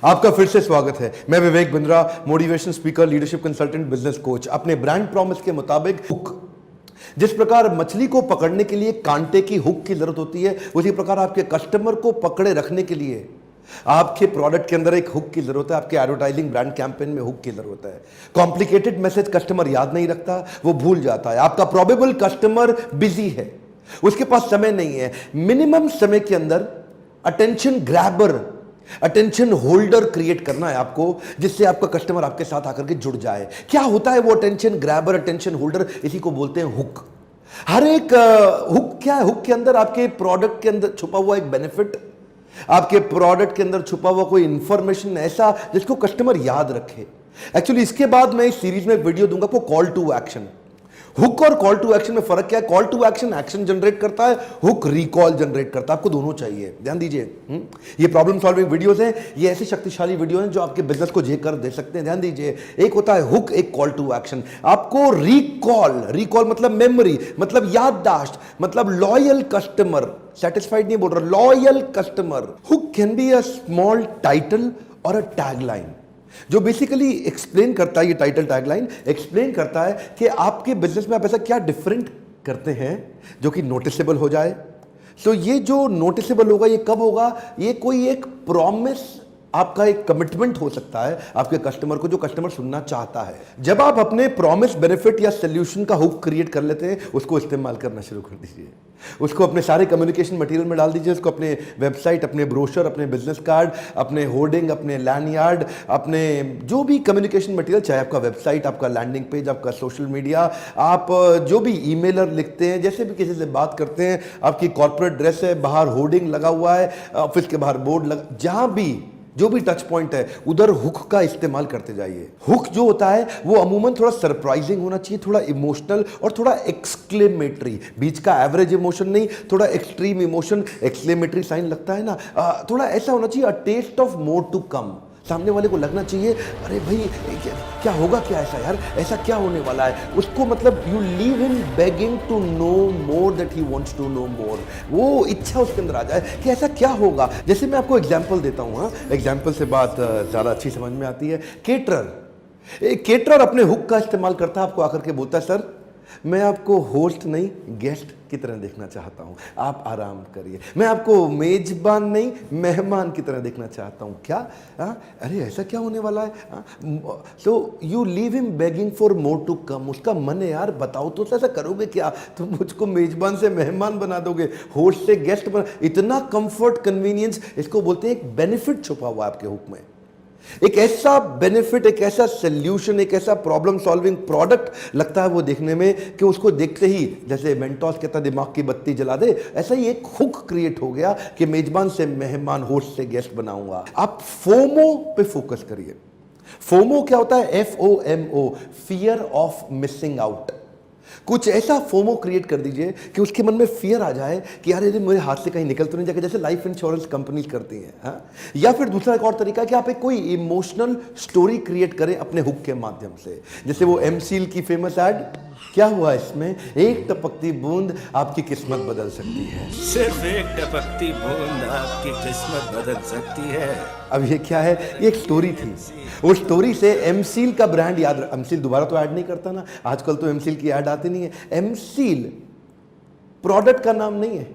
आपका फिर से स्वागत है। मैं Vivek Bindra, motivation speaker, leadership consultant, business coach. अपने ब्रांड प्रॉमिस के मुताबिक हुक, जिस प्रकार मछली को पकड़ने के लिए कांटे की हुक की जरूरत होती है, उसी प्रकार आपके कस्टमर को पकड़े रखने के लिए आपके प्रोडक्ट के अंदर एक हुक की जरूरत है। आपके एडवर्टाइजिंग ब्रांड कैंपेन में हुक की जरूरत है। कॉम्प्लिकेटेड मैसेज कस्टमर याद नहीं रखता, वो भूल जाता है। आपका प्रोबेबल कस्टमर बिजी है, उसके पास समय नहीं है। मिनिमम समय के अंदर attention grabber, attention holder create करना है आपको, जिससे आपका कस्टमर आपके साथ आकर के जुड़ जाए। क्या होता है वो अटेंशन ग्रैबर, अटेंशन होल्डर? इसी को बोलते हैं हुक। हर एक हुक क्या है? हुक के अंदर आपके प्रोडक्ट के अंदर छुपा हुआ एक बेनिफिट, आपके प्रोडक्ट के अंदर छुपा हुआ कोई इंफॉर्मेशन ऐसा जिसको कस्टमर याद रखे। एक्चुअली इसके बाद मैं इस सीरीज में वीडियो दूंगा आपको कॉल टू एक्शन। हुक और कॉल टू एक्शन में फर्क क्या है? Call to action action generate करता है, हुक रिकॉल जनरेट करता है। आपको दोनों चाहिए, ध्यान दीजिए। ये प्रॉब्लम सॉल्विंग वीडियोस हैं, ये ऐसी शक्तिशाली वीडियो हैं जो आपके बिजनेस को जे कर दे सकते हैं। ध्यान दीजिए, एक होता है हुक, एक कॉल टू एक्शन। आपको रिकॉल, रिकॉल मतलब मेमोरी, मतलब याददाश्त, मतलब लॉयल कस्टमर। सेटिस्फाइड नहीं बोल रहा, loyal customer. Hook can be a small title और अ टैगलाइन, जो बेसिकली एक्सप्लेन करता है, ये टाइटल टैगलाइन एक्सप्लेन करता है कि आपके बिजनेस में आप ऐसा क्या डिफरेंट करते हैं जो कि नोटिसेबल हो जाए। सो ये जो नोटिसेबल होगा, ये कब होगा? ये कोई एक प्रॉमिस, आपका एक कमिटमेंट हो सकता है आपके कस्टमर को, जो कस्टमर सुनना चाहता है। जब आप अपने प्रॉमिस, बेनिफिट या सोल्यूशन का हुक क्रिएट कर लेते हैं, उसको इस्तेमाल करना शुरू कर दीजिए। उसको अपने सारे कम्युनिकेशन मटेरियल में डाल दीजिए। उसको अपने वेबसाइट, अपने ब्रोशर, अपने बिजनेस कार्ड, अपने होर्डिंग, अपने लैंडयार्ड, अपने जो भी कम्युनिकेशन मटेरियल, चाहे आपका वेबसाइट, आपका लैंडिंग पेज, आपका सोशल मीडिया, आप जो भी ईमेलर लिखते हैं, जैसे भी किसी से बात करते हैं, आपकी कॉर्पोरेट ड्रेस है, बाहर होर्डिंग लगा हुआ है, ऑफिस के बाहर बोर्ड लगा, जहां भी जो भी टच पॉइंट है उधर हुक का इस्तेमाल करते जाइए। हुक जो होता है वो अमूमन थोड़ा सरप्राइजिंग होना चाहिए, थोड़ा इमोशनल और थोड़ा एक्सक्लेमेटरी। बीच का एवरेज इमोशन नहीं, थोड़ा एक्सट्रीम इमोशन, एक्सक्लेमेटरी साइन लगता है ना, थोड़ा ऐसा होना चाहिए, a taste of more to come. सामने वाले को लगना चाहिए, अरे भाई क्या होगा, क्या ऐसा यार, ऐसा क्या होने वाला है। उसको मतलब you leave him begging to know more, that he wants to know more. वो इच्छा उसके अंदर आ जाए कि ऐसा क्या होगा। जैसे मैं आपको एग्जांपल देता हूँ, हाँ, एग्जांपल से बात ज़्यादा अच्छी समझ में आती है। केटरर अपने हुक का इस्तेमाल करता है, आपको आकर के बोलता है, सर मैं आपको होस्ट नहीं गेस्ट की तरह देखना चाहता हूं, आप आराम करिए। मैं आपको मेजबान नहीं मेहमान की तरह देखना चाहता हूं। क्या? अरे ऐसा क्या होने वाला है? So you leave him begging for more to come. उसका मन है, यार बताओ तो ऐसा करोगे क्या? तुम मुझको मेजबान से मेहमान बना दोगे, होस्ट से गेस्ट बना। इतना कंफर्ट, कन्वीनियंस, इसको बोलते हैं एक बेनिफिट छुपा हुआ आपके हुक में। एक ऐसा बेनिफिट, एक ऐसा सोल्यूशन, एक ऐसा प्रॉब्लम सॉल्विंग प्रोडक्ट लगता है वो देखने में कि उसको देखते ही जैसे मेंटोस कहता दिमाग की बत्ती जला दे, ऐसा ही एक हुक क्रिएट हो गया कि मेजबान से मेहमान, होस्ट से गेस्ट बनाऊंगा। आप फोमो पे फोकस करिए। फोमो क्या होता है? FOMO, fear of missing out. कुछ ऐसा फोमो क्रिएट कर दीजिए कि उसके मन में फियर आ जाए कि यार ये मेरे हाथ से कहीं निकल तो नहीं जाएगा, जैसे लाइफ इंश्योरेंस कंपनीज करती हैं। हाँ? या फिर दूसरा एक और तरीका है कि आप एक कोई इमोशनल स्टोरी क्रिएट करें अपने हुक के माध्यम से। जैसे वो एमसील की फेमस एड, क्या हुआ इसमें? एक टपकती बूंद आपकी किस्मत बदल सकती है। सिर्फ एक टपकती बूंद आपकी किस्मत बदल सकती है। अब ये क्या है? ये एक स्टोरी थी। उस स्टोरी से एमसील का ब्रांड याद, एमसील दोबारा तो ऐड नहीं करता ना, आजकल तो एमसील की ऐड आती नहीं है। एमसील प्रोडक्ट का नाम नहीं है,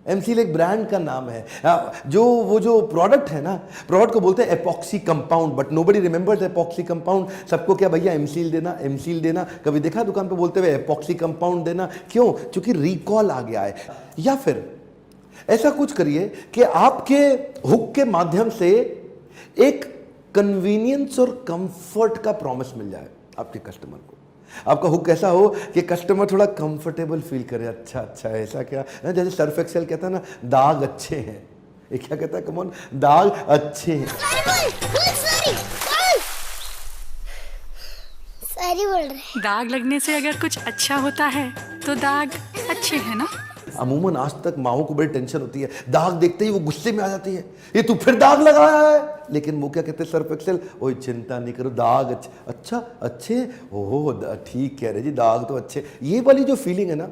एमसील एक ब्रांड का नाम है। वो जो प्रोडक्ट है ना, प्रोडक्ट को बोलते हैं epoxy compound, but nobody remembers epoxy compound. सबको क्या भैया एमसील देना, एमसील देना। कभी देखा दुकान पे बोलते हुए एपॉक्सी कंपाउंड देना? क्यों? क्योंकि रिकॉल आ गया है। या फिर ऐसा कुछ करिए कि आपके हुक के माध्यम से एक कन्वीनियंस और कंफर्ट का प्रॉमिस मिल जाए आपके कस्टमर को। आपका हुक ऐसा हो कि कस्टमर थोड़ा कंफर्टेबल फील करे। अच्छा अच्छा, ऐसा क्या? जैसे सर्फ एक्सेल कहता है ना, दाग अच्छे हैं। ये क्या कहता है? कमॉन, दाग अच्छे हैं। सॉरी बोल रहे। दाग लगने से अगर कुछ अच्छा होता है तो दाग अच्छे हैं ना। अमूमन आज तक माओ को बड़ी टेंशन होती है, दाग देखते ही वो गुस्से में आ जाती है, ये तू फिर दाग लगाया है। लेकिन वो क्या कहते हैं सर्फ एक्सेल, ओए चिंता नहीं करो, दाग अच्छा अच्छे, ओह ठीक कह रहे जी, दाग तो अच्छे। ये वाली जो फीलिंग है ना,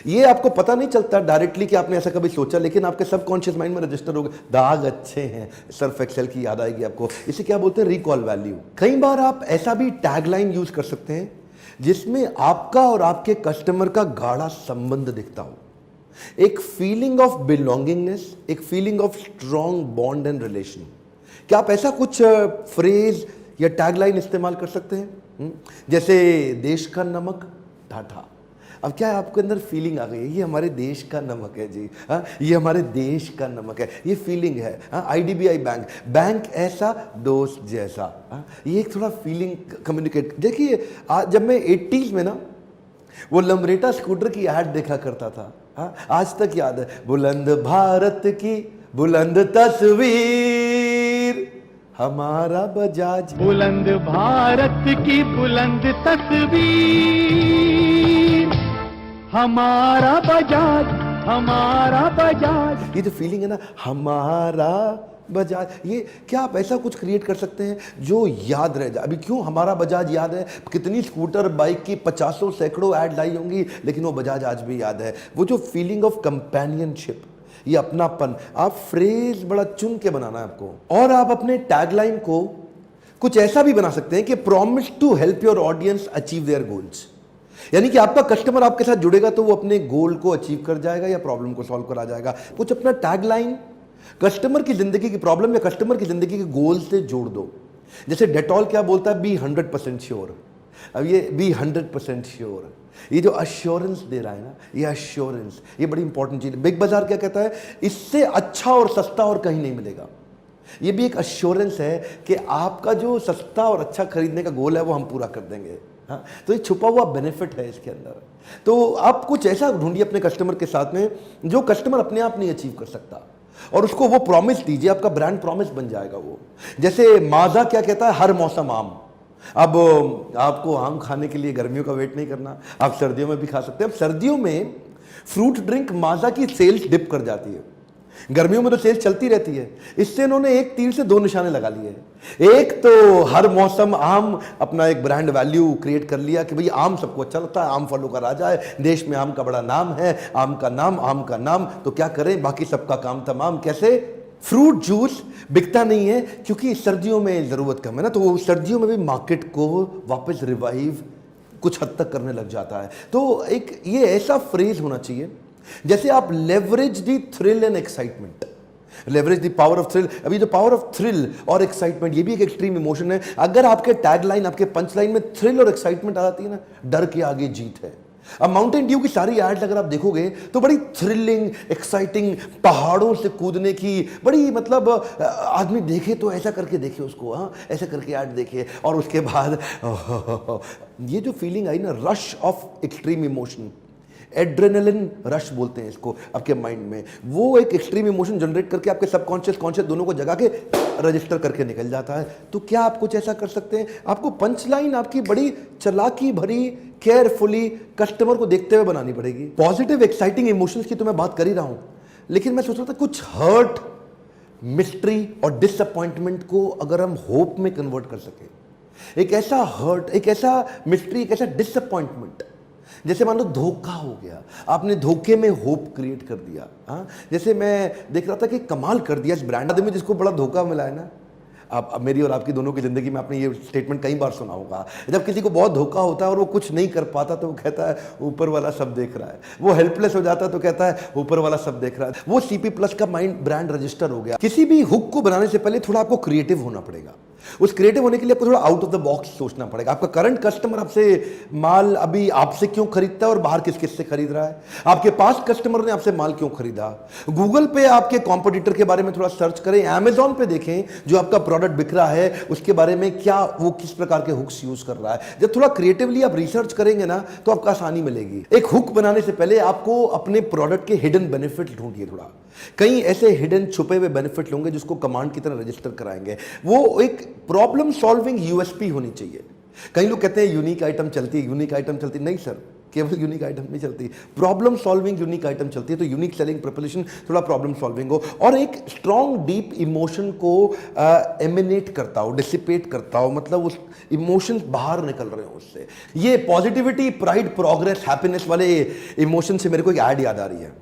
ये आपको पता नहीं चलता डायरेक्टली कि आपने ऐसा कभी सोचा, लेकिन आपके सबकॉन्शियस माइंड में रजिस्टर हो गया, दाग अच्छे हैं, सर्फ एक्सेल की याद आएगी आपको। इसे क्या बोलते हैं? Recall value. कई बार आप ऐसा भी टैगलाइन यूज कर सकते हैं जिसमें आपका और आपके कस्टमर का गाढ़ा संबंध दिखता हो, एक फीलिंग ऑफ बिलोंगिंगनेस, एक feeling of strong bond and relation. क्या आप ऐसा कुछ फ्रेज या टैगलाइन इस्तेमाल कर सकते हैं? जैसे देश का नमक टाटा। अब क्या है, आपके अंदर फीलिंग आ गई है, ये हमारे देश का नमक है जी, हाँ, ये हमारे देश का नमक है, ये फीलिंग है। हाँ, IDBI बैंक, बैंक ऐसा दोस्त जैसा। हाँ, ये एक थोड़ा फीलिंग कम्युनिकेट। देखिए जब मैं 80s में ना वो लमरेटा स्कूटर की ऐड देखा करता था, हाँ, आज तक याद है, बुलंद भारत की बुलंद तस्वीर हमारा बजाज, बुलंद भारत की बुलंद तस्वीर हमारा बजाज, हमारा बजाज। ये जो फीलिंग है ना, हमारा बजाज, ये क्या आप ऐसा कुछ क्रिएट कर सकते हैं जो याद रह जाए? अभी क्यों हमारा बजाज याद है? कितनी स्कूटर बाइक की 50 सैकड़ों ऐड लाई होंगी, लेकिन वो बजाज आज भी याद है। वो जो फीलिंग ऑफ कंपेनियनशिप, ये अपनापन, आप फ्रेज बड़ा चुन के बनाना है आपको। और आप अपने टैगलाइन को कुछ ऐसा भी बना सकते हैं कि promise to help your audience achieve their goals. यानी कि आपका कस्टमर आपके साथ जुड़ेगा तो वो अपने गोल को अचीव कर जाएगा या प्रॉब्लम को सॉल्व करा जाएगा। कुछ अपना टैगलाइन कस्टमर की जिंदगी की प्रॉब्लम या कस्टमर की जिंदगी के गोल से जोड़ दो। जैसे डेटॉल क्या बोलता है? Be 100% sure. अब ये बी 100% श्योर, ये जो अश्योरेंस दे रहा है ना, ये अश्योरेंस, ये बड़ी इंपॉर्टेंट चीज है। बिग बाजार क्या कहता है? इससे अच्छा और सस्ता और कहीं नहीं मिलेगा। ये भी एक अश्योरेंस है कि आपका जो सस्ता और अच्छा खरीदने का गोल है वो हम पूरा कर देंगे। हाँ, तो ये छुपा हुआ बेनिफिट है इसके अंदर। तो आप कुछ ऐसा ढूंढिए अपने कस्टमर के साथ में जो कस्टमर अपने आप नहीं अचीव कर सकता, और उसको वो प्रॉमिस दीजिए, आपका ब्रांड प्रॉमिस बन जाएगा वो। जैसे माजा क्या कहता है? हर मौसम आम। अब आपको आम खाने के लिए गर्मियों का वेट नहीं करना, आप सर्दियों में भी खा सकते हैं। अब सर्दियों में फ्रूट ड्रिंक माजा की सेल्स डिप कर जाती है, गर्मियों में तो सेल्स चलती रहती है। इससे इन्होंने एक तीर से दो निशाने लगा लिए। एक तो हर मौसम आम अपना एक ब्रांड वैल्यू क्रिएट कर लिया कि भाई आम सबको अच्छा लगता है, आम फलों का राजा है, देश में आम का बड़ा नाम है, आम का नाम, तो क्या करें, बाकी सबका काम तमाम। कैसे? फ्रूट जूस बिकता नहीं है क्योंकि सर्दियों में जरूरत कम है ना, तो वो सर्दियों में भी मार्केट को वापस रिवाइव कुछ हद तक करने लग जाता है। तो एक ये ऐसा फ्रेज होना चाहिए जैसे आप leverage the thrill and excitement, leverage the power of thrill. अभी जो पावर ऑफ थ्रिल और एक्साइटमेंट, ये भी एक एक्सट्रीम इमोशन है। अगर आपके टैगलाइन, आपके पंच लाइन में थ्रिल और एक्साइटमेंट आ जाती है ना, डर के आगे जीत है। अब माउंटेन ड्यू की सारी एड्स अगर आप देखोगे तो बड़ी थ्रिलिंग, एक्साइटिंग, पहाड़ों से कूदने की, बड़ी मतलब आदमी देखे तो ऐसा करके देखे उसको, हाँ ऐसा करके ऐड देखे, और उसके बाद ये जो फीलिंग आई ना, rush of extreme emotion, adrenaline rush बोलते हैं इसको आपके माइंड में, वो एक एक्सट्रीम इमोशन जनरेट करके आपके सबकॉन्शियस कॉन्शियस दोनों को जगा के रजिस्टर करके निकल जाता है। तो क्या आप कुछ ऐसा कर सकते हैं? आपको पंच लाइन आपकी बड़ी चालाकी भरी, केयरफुली कस्टमर को देखते हुए बनानी पड़ेगी। पॉजिटिव एक्साइटिंग इमोशंस की तो मैं बात कर ही रहा हूं, लेकिन मैं सोच रहा था कुछ हर्ट, मिस्ट्री और डिसअपॉइंटमेंट को अगर हम होप में कन्वर्ट कर सके, एक ऐसा हर्ट, एक ऐसा मिस्ट्री, एक ऐसा डिसअपॉइंटमेंट, जैसे मान लो धोखा हो गया, आपने धोखे में होप क्रिएट कर दिया। हाँ, जैसे मैं देख रहा था कि कमाल कर दिया इस ब्रांड आदमी जिसको बड़ा धोखा मिला है ना। अब मेरी और आपकी दोनों की जिंदगी में आपने ये स्टेटमेंट कई बार सुना होगा, जब किसी को बहुत धोखा होता है और वो कुछ नहीं कर पाता तो वो कहता है ऊपर वाला सब देख रहा है, वो हेल्पलेस हो जाता है तो कहता है ऊपर वाला सब देख रहा है। वो CP+ का माइंड ब्रांड रजिस्टर हो गया। किसी भी हुक को बनाने से पहले थोड़ा आपको क्रिएटिव होना पड़ेगा। उस क्रिएटिव होने के लिए आपको थोड़ा आउट ऑफ द बॉक्स सोचना पड़ेगा। आपका करंट कस्टमर आपसे माल अभी आपसे क्यों खरीदता है और बाहर किस किस से खरीद रहा है? आपके पास कस्टमर ने आपसे माल क्यों खरीदा? गूगल पे आपके कॉम्पिटिटर के बारे में थोड़ा सर्च करें, Amazon पे देखें जो आपका प्रोडक्ट बिक रहा है उसके बारे में क्या वो किस प्रकार के हुक्स यूज कर रहा है। जब थोड़ा क्रिएटिवली आप रिसर्च करेंगे ना तो आपको आसानी मिलेगी। एक हुक बनाने से पहले आपको अपने प्रोडक्ट के हिडन बेनिफिट ढूंढिए। थोड़ा कई ऐसे हिडन छुपे हुए बेनिफिट होंगे जिसको कमांड की तरह रजिस्टर कराएंगे। वो एक प्रॉब्लम सॉल्विंग USP होनी चाहिए। कई लोग कहते हैं यूनिक आइटम चलती, यूनिक आइटम चलती। नहीं सर, केवल यूनिक आइटम नहीं चलती, प्रॉब्लम सॉल्विंग यूनिक आइटम चलती है। तो यूनिक सेलिंग प्रपोजिशन थोड़ा प्रॉब्लम सॉल्विंग हो और एक स्ट्रॉन्ग डीप इमोशन को एमिनेट करता हो, डिसिपेट करता हो, मतलब उस इमोशंस बाहर निकल रहे हो उससे। ये पॉजिटिविटी, प्राइड, प्रोग्रेस, हैप्पीनेस वाले इमोशन से मेरे को एक ऐड याद आ रही है।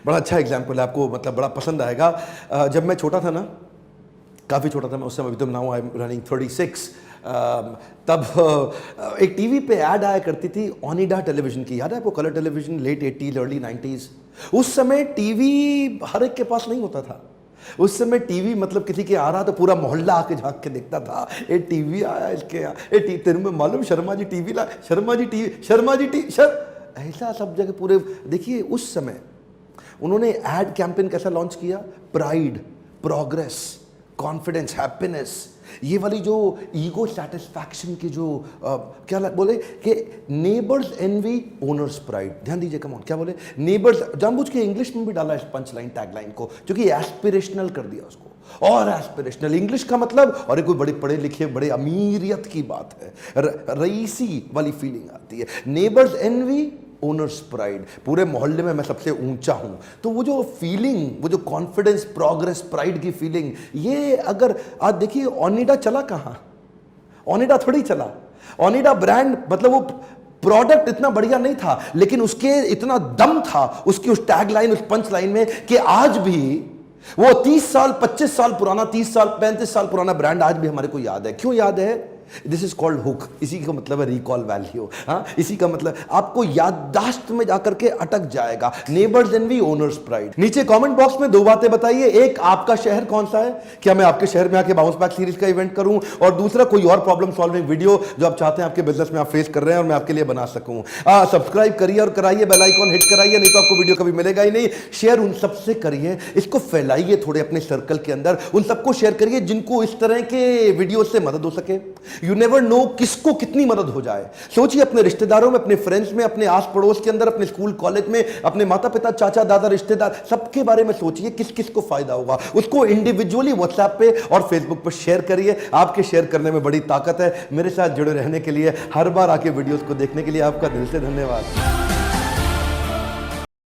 बड़ा अच्छा एग्जाम्पल है, आपको मतलब बड़ा पसंद आएगा। जब मैं छोटा था ना, काफ़ी छोटा था मैं उस समय, अभी तो नाउ आई एम रनिंग 36, तब एक टीवी पे ऐड आया करती थी ओनिडा टेलीविजन की, याद है आपको? Colour television, late 80s early 90s। उस समय टीवी हर एक के पास नहीं होता था। उस समय टीवी मतलब किसी के आ रहा तो पूरा मोहल्ला आके झांक के देखता था, ए टीवी आया इसके यहाँ, ए तेरे में मालूम शर्मा जी टीवी ला, शर्मा जी टीवी, शर्मा जी टीवी, ऐसा सब जगह पूरे। देखिए उस समय उन्होंने एड कैंपेन कैसा लॉन्च किया, प्राइड, प्रोग्रेस, कॉन्फिडेंस, हैप्पीनेस, ये वाली जो ईगो सैटिस्फैक्शन की जो क्या बोले कि नेबर्स एनवी ओनर्स प्राइड। ध्यान दीजिए, कम ऑन, क्या बोले? नेबर्स, जानबूझ के इंग्लिश में भी डाला इस पंच लाइन, टैग लाइन को, क्योंकि एस्पिरेशनल कर दिया उसको। और एस्पिरेशनल इंग्लिश का मतलब, और कोई बड़े पढ़े लिखे बड़े अमीरियत की बात है, रईसी वाली फीलिंग आती है। नेबर्स एनवी ओनर्स प्राइड, पूरे मोहल्ले में मैं सबसे ऊंचा हूं। तो वो जो फीलिंग, वो जो कॉन्फिडेंस, प्रोग्रेस, प्राइड की फीलिंग, ये अगर आज देखिए ओनिडा चला कहां? ओनिडा थोड़ी चला। ओनिडा ब्रांड मतलब वो प्रोडक्ट इतना बढ़िया नहीं था, लेकिन उसके इतना दम था उसकी उस टैग लाइन, उस पंच लाइन में, कि आज भी वो 30 साल 25 साल पुराना, 30 साल 35 साल पुराना ब्रांड आज भी हमारे को याद है। क्यों याद है? This is called hook. इसी का मतलब है रिकॉल वैल्यू। हाँ, इसी का मतलब आपको याददाश्त में जाकर के अटक जाएगा। Neighbour's envy, owner's pride. नीचे कमेंट बॉक्स में 2 बातें बताइए। एक, आपका शहर कौन सा है? क्या मैं आपके शहर में आके बाउंस बैक सीरीज का इवेंट करूं? और दूसरा, कोई और प्रॉब्लम सॉल्विंग वीडियो जो आप चाहते हैं आपके बिजनेस में आप फेस कर रहे हैं और मैं आपके लिए बना सकूं। सब्सक्राइब करिए और कराइए, बेल आइकॉन हिट कराइए, नहीं तो आपको वीडियो कभी मिलेगा ही नहीं। शेयर उन सबसे करिए, इसको फैलाइए थोड़े अपने सर्कल के अंदर, उन सबको शेयर करिए जिनको इस तरह के वीडियो से मदद हो सके। यू नेवर नो किसको कितनी मदद हो जाए। सोचिए अपने रिश्तेदारों में, अपने फ्रेंड्स में, अपने आस पड़ोस के अंदर, अपने स्कूल कॉलेज में, अपने माता पिता, चाचा दादा, रिश्तेदार, सबके बारे में सोचिए किस किस को फायदा होगा। उसको इंडिविजुअली व्हाट्सएप पे और फेसबुक पर शेयर करिए। आपके शेयर करने में बड़ी ताकत है। मेरे साथ जुड़े रहने के लिए, हर बार आके वीडियोस को देखने के लिए आपका दिल से धन्यवाद।